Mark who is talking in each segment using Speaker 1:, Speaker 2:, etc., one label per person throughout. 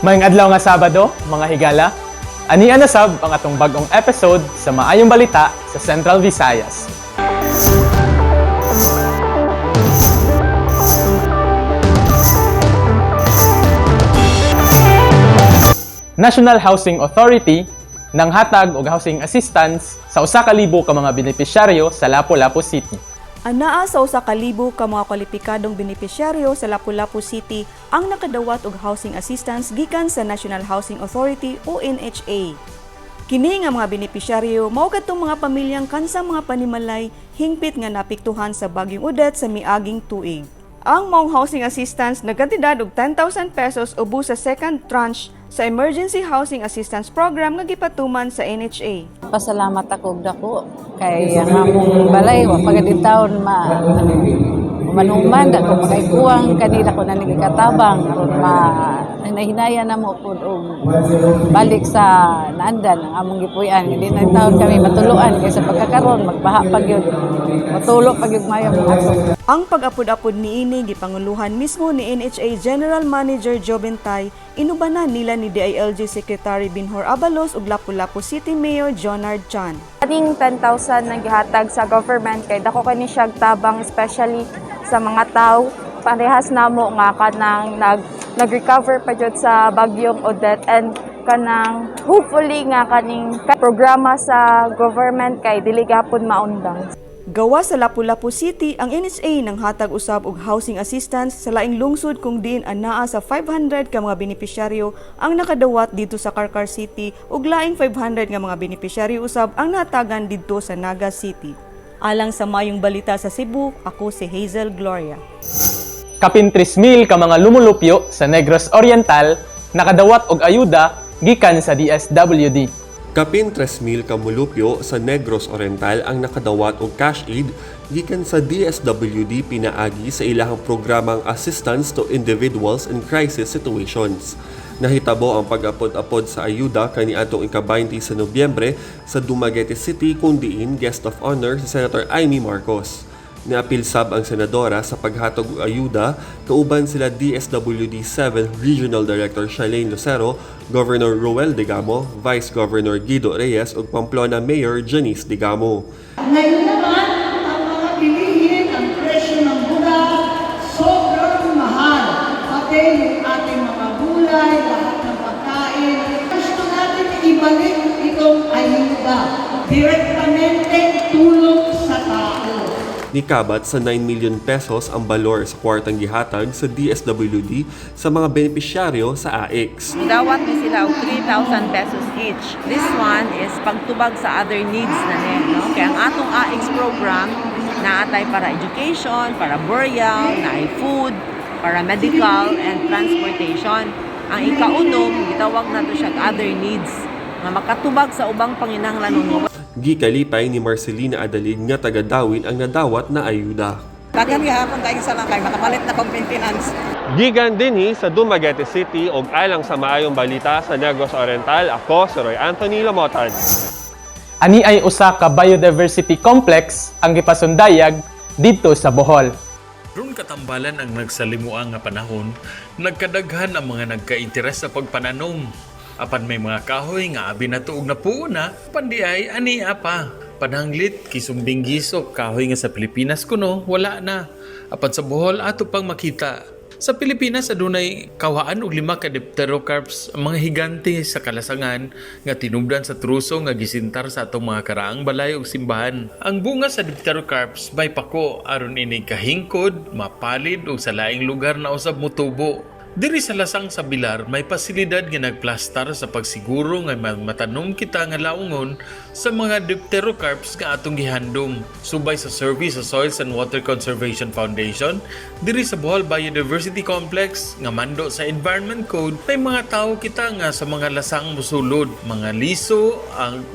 Speaker 1: Maayong adlaw nga Sabado, mga higala. Anian na sab ang atong bagong episode sa Maayong Balita sa Central Visayas. National Housing Authority nang hatag og housing assistance sa 1,000 ka mga benepisyaryo sa Lapu-Lapu City.
Speaker 2: Anaa sa 1,000 ka mga kwalipikadong benepisyaryo sa Lapu-Lapu City ang nakadawat og housing assistance gikan sa National Housing Authority o NHA. Kini nga mga benepisyaryo mao kadtong mga pamilyang kansang mga panimalay hingpit nga napiktuhan sa bagyong Odette sa miaging tuig. Ang maong housing assistance nagkantidad og 10,000 pesos ubos sa second tranche sa Emergency Housing Assistance Program nga gipatuman sa NHA.
Speaker 3: Pasalamat ako dako kay ang among balay wa pagadin taon manuman dako makaikuang kanila ko na nagikatabang aron hinahinaya na mo pud og balik sa naandan ang among gipuy-an hindi na taon kami matuluan kay sa pagkakaron magbaha pag yun matulo pag yun mayo ato.
Speaker 2: Ang pag-apod-apod niini gipanguluhan mismo ni NHA General Manager Jobentay, inubanan nila ni DILG Secretary Binhor Abalos ug Lapu-Lapu City Mayor Jonard Chan.
Speaker 4: Kaning 10,000 na gihatag sa government kay dako kani siya tabang especially sa mga tao parehas namo nga kanang nag-recover pa jud sa bagyong Odette and kanang hopefully nga kaning programa sa government kay dili gapon maundang.
Speaker 2: Gawa sa Lapu-Lapu City, ang NHA nang hatag usab og housing assistance sa laing lungsod kung diin anaa sa 500 ka mga benepisyaryo ang nakadawat dito sa Carcar City ug laing 500 nga mga benepisyaryo usab ang natagan didto sa Naga City. Alang sa Maayong Balita sa Cebu, ako si Hazel Gloria.
Speaker 1: Kapin 3,000 ka mga lumulupyo sa Negros Oriental nakadawat og ayuda gikan sa DSWD.
Speaker 5: Kapin 3,000 ka mulupyo sa Negros Oriental ang nakadawat og cash aid gikan sa DSWD pinaagi sa ilahang programang Assistance to Individuals in Crisis Situations. Nahitabo ang pag-apod-apod sa ayuda kaniadtong ika-20 sa Nobyembre sa Dumaguete City kung diin guest of honor si Senator Amy Marcos. Niapil sab ang senadora sa paghatag og ayuda kauban sila DSWD 7 Regional Director Shalane Lucero, Governor Roel Digamo, Vice Governor Guido Reyes ug Pamplona Mayor Janice Digamo.
Speaker 6: Ngayon naman, ang mga bilihin, ang presyo ng gulay, sobrang mahal. Pati yung ating mga gulay, lahat ng pagkain. Gusto natin ibalik itong ayuda. Direktamente tulong sa tao.
Speaker 5: Nikabat sa 9 million pesos ang balor sa kwartang gihatag sa DSWD sa mga benepisyaryo sa AIX.
Speaker 7: Dawat ni sila og 3,000 pesos each. This one is pagtubag sa other needs na no? Kaya ang atong AIX program naatay para education, para burial, naay food, para medical and transportation. Ang ikaunom, gitawag nato siya other needs na makatubag sa ubang panginahanglanon.
Speaker 5: Gikalipay ni Marcelina Adalid nga taga-Dawin ang nadawat na ayuda.
Speaker 8: Dagan gihapon kayo sa lang kay makapalit na kong maintenance.
Speaker 5: Gigan dinhi sa Dumaguete City og alang sa Maayong Balita sa Negros Oriental, ako si Roy Anthony Lamotan.
Speaker 1: Ani ay usa ka biodiversity complex ang gipasundayag didto sa Bohol.
Speaker 9: Ron katambalan ang nagsalimuang nga panahon, nagkadaghan ang mga nagka-interes sa pagpananom. Apan may mga kahoy nga abi na tuog na puuna, pandiay ani apa. Pananglit, kisumbing gisok, kahoy nga sa Pilipinas kuno, wala na. Apan sa Bohol, ato pang makita. Sa Pilipinas, adunay kawaan og 5 ka dipterocarps, ang mga higante sa kalasangan, nga tinubdan sa truso nga gisintar sa atong mga karaang balay og simbahan. Ang bunga sa dipterocarps may pako, aron ini kahingkod, mapalid o sa laing lugar na usab mutubo. Diri sa lasang sa Bilar, may pasilidad nga nagplastar sa pagsiguro nga matanom kita nga laungon sa mga dipterocarps nga atong gihandom. Subay sa survey sa Soils and Water Conservation Foundation, diri sa Bohol Biodiversity Complex nga mando sa Environment Code, may mga tao kita nga sa mga lasang musulod, mga liso,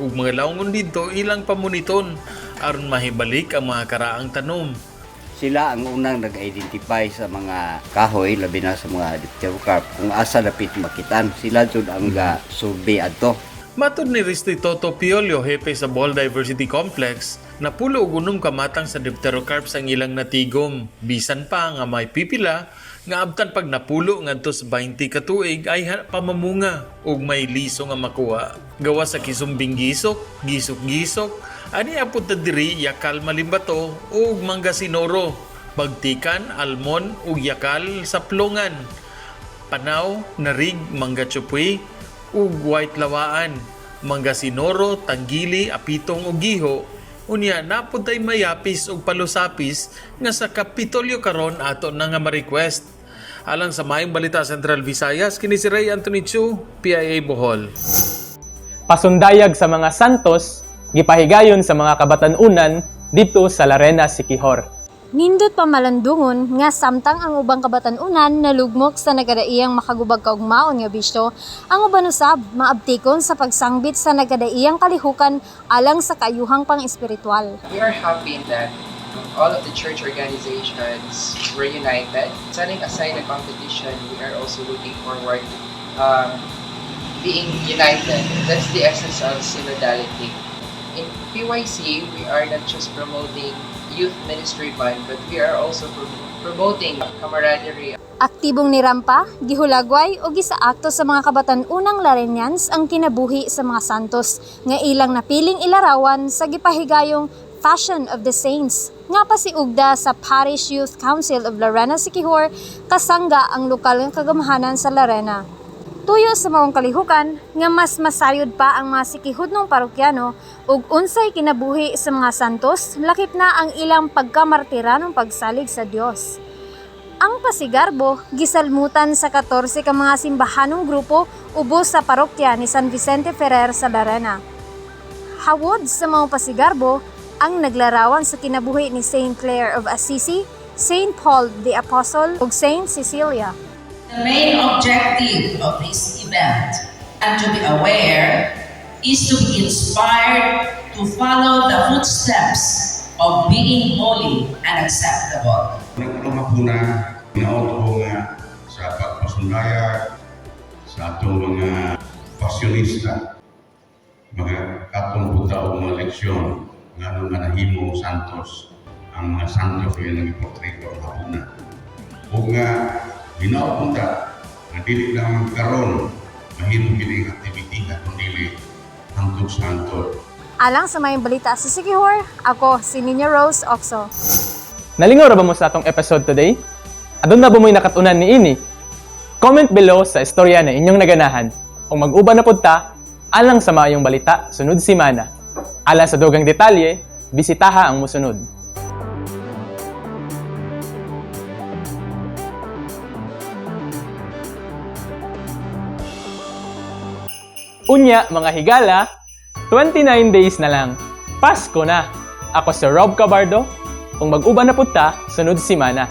Speaker 9: ug mga laungon dito ilang pamoniton aron mahibalik ang mga karaang tanom.
Speaker 10: Sila ang unang nag-identify sa mga kahoy, labi na sa mga dipterocarp, kung asa lapit makitan. Sila jud ang survey adto.
Speaker 9: Matod ni Risto Toto Piolio, hepe sa Bohol Diversity Complex, napulo og unom kamatang sa dipterocarps ang ilang natigom. Bisan pa nga may pipila Nga abtan pag napulo ngadto sa 20 ka tuig ay pamamunga ug may liso nga makuha. Gawa sa kisumbing gisok, gisok-gisok, ani apod ta diri yakal malimbato ug mangga sinoro, bagtikan, almon ug yakal sa plongan. Panaw, narig, mangga tsupuy ug white lawaan, mangga sinoro, tanggili, apitong ug giho. Unya napud tay mayapis ug palusapis nga sa Kapitolyo karon ato na nga ma-request. Alang sa Maayong Balita Central Visayas, kini si Ray Anthony Chu, PIA Bohol.
Speaker 1: Pasundayag sa mga santos, gipahigayon sa mga kabatan-unan dito sa Larena, Siquijor.
Speaker 11: Nindot pa malandungon nga samtang ang ubang kabatan-unan nalugmok sa nagadaiyang makagubag kaugmaon nga bisto, ang uban usab maabtikon sa pagsangbit sa nagadaiyang kalihukan alang sa kayuhang pang-espiritual.
Speaker 12: We are happy that all of the church organizations were united. Setting aside the competition, we are also looking forward being united. That's the essence of synodality. In PYC, we are not just promoting youth ministry band, but we are also promoting camaraderie.
Speaker 11: Aktibong nirampa, gihulagway o gisaakto sa mga kabatan-unang Larenians ang kinabuhi sa mga santos nga ilang napiling ilarawan sa gipahigayong Fashion of the Saints. Nga pasiugda sa Parish Youth Council of Larena, Siquijor, kasangga ang lokal nga kagamahanan sa Larena. Tuyo sa maong kalihukan nga mas masayod pa ang mga sikihudnong parokyano ug unsay kinabuhi sa mga santos, lakip na ang ilang pagkamartiranong pagsalig sa Dios. Ang pasigarbo gisalmutan sa 14 ka mga simbahanong grupo ubos sa parokya ni San Vicente Ferrer sa Larena. Hawod sa mga pasigarbo ang naglarawan sa kinabuhi ni Saint Clare of Assisi, Saint Paul the Apostle ug Saint Cecilia.
Speaker 13: The main objective of this event, and to be aware, is to be inspired to follow the footsteps of being holy and acceptable.
Speaker 14: Nagpapuna, pinaot ko nga sa pagpasundaya sa atong mga pasyonista, mga katong puta o mga leksyon nga nung manahimong santos, ang mga santos ay nag-iportrito ang hapuna. O nga, hinapunta na dili lang karon mahimo kini activity nga kundi hangtod sa hangtod.
Speaker 11: Alang sa Maayong Balita sa Siquijor, ako si Nina Rose Oxo.
Speaker 1: Nalingaw ra ba mo sa atong episode today? Adun na ba mo'y nakatunan ni ini? Comment below sa istorya na inyong naganahan. Kung mag-uban na pud ta, alang sa Maayong Balita sunod simana. Alang sa dugang detalye, bisitaha ang musunod. Unya, mga higala, 29 days na lang. Pasko na! Ako si Rob Cabardo. Kung mag-uban na pud ta, sunod simana.